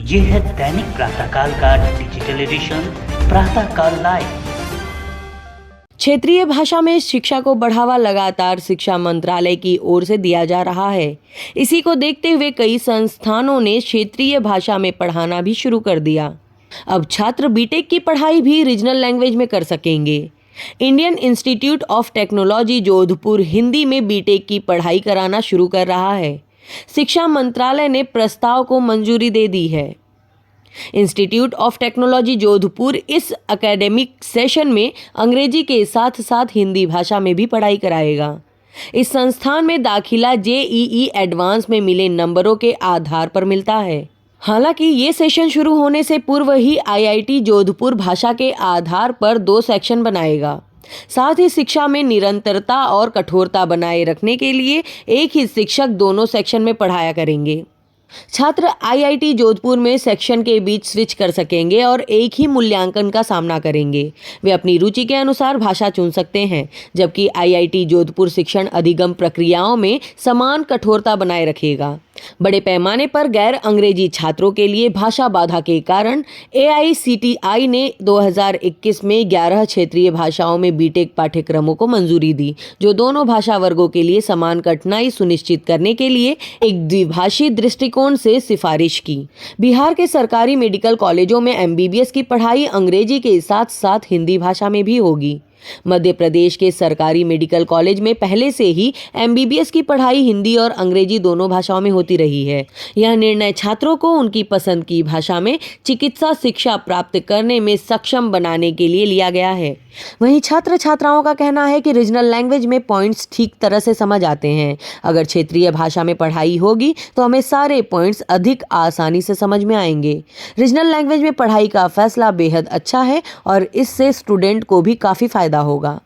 ये है दैनिक प्रातःकाल का डिजिटल एडिशन प्रातःकाल लाइव। क्षेत्रीय भाषा में शिक्षा को बढ़ावा लगातार शिक्षा मंत्रालय की ओर से दिया जा रहा है। इसी को देखते हुए कई संस्थानों ने क्षेत्रीय भाषा में पढ़ाना भी शुरू कर दिया। अब छात्र बीटेक की पढ़ाई भी रीजनल लैंग्वेज में कर सकेंगे। Indian institute of technology Jodhpur Hindi में बीटेक की पढ़ाई कराना शुरू कर रहा है। शिक्षा मंत्रालय ने प्रस्ताव को मंजूरी दे दी है। इंस्टीट्यूट ऑफ टेक्नोलॉजी जोधपुर इस एकेडमिक सेशन में अंग्रेजी के साथ साथ हिंदी भाषा में भी पढ़ाई कराएगा। इस संस्थान में दाखिला जेईई एडवांस में मिले नंबरों के आधार पर मिलता है। हालांकि ये सेशन शुरू होने से पूर्व ही आईआईटी जोधपुर भाषा के आधार पर 2 सेक्शन बनाएगा। साथ ही शिक्षा में निरंतरता और कठोरता बनाए रखने के लिए एक ही शिक्षक दोनों सेक्शन में पढ़ाया करेंगे। छात्र आईआईटी जोधपुर में सेक्शन के बीच स्विच कर सकेंगे और एक ही मूल्यांकन का सामना करेंगे। वे अपनी रुचि के अनुसार भाषा चुन सकते हैं, जबकि आईआईटी जोधपुर शिक्षण अधिगम प्रक्रियाओं में समान कठोरता बनाए रखेगा। बड़े पैमाने पर गैर अंग्रेजी छात्रों के लिए भाषा बाधा के कारण एआईसीटीई ने 2021 में 11 क्षेत्रीय भाषाओं में बीटेक पाठ्यक्रमों को मंजूरी दी, जो दोनों भाषा वर्गों के लिए समान कठिनाई सुनिश्चित करने के लिए एक द्विभाषी दृष्टिकोण से सिफारिश की। बिहार के सरकारी मेडिकल कॉलेजों में एमबीबीएस की पढ़ाई अंग्रेजी के साथ साथ हिंदी भाषा में भी होगी। मध्य प्रदेश के सरकारी मेडिकल कॉलेज में पहले से ही एमबीबीएस की पढ़ाई हिंदी और अंग्रेजी दोनों भाषाओं में होती रही है। यह निर्णय छात्रों को उनकी पसंद की भाषा में चिकित्सा शिक्षा प्राप्त करने में सक्षम बनाने के लिए लिया गया है। वहीं छात्र छात्राओं का कहना है कि रीजनल लैंग्वेज में पॉइंट्स ठीक तरह से समझ आते हैं। अगर क्षेत्रीय भाषा में पढ़ाई होगी तो हमें सारे पॉइंट्स अधिक आसानी से समझ में आएंगे। रीजनल लैंग्वेज में पढ़ाई का फैसला बेहद अच्छा है और इससे स्टूडेंट को भी काफ़ी फायदा होगा।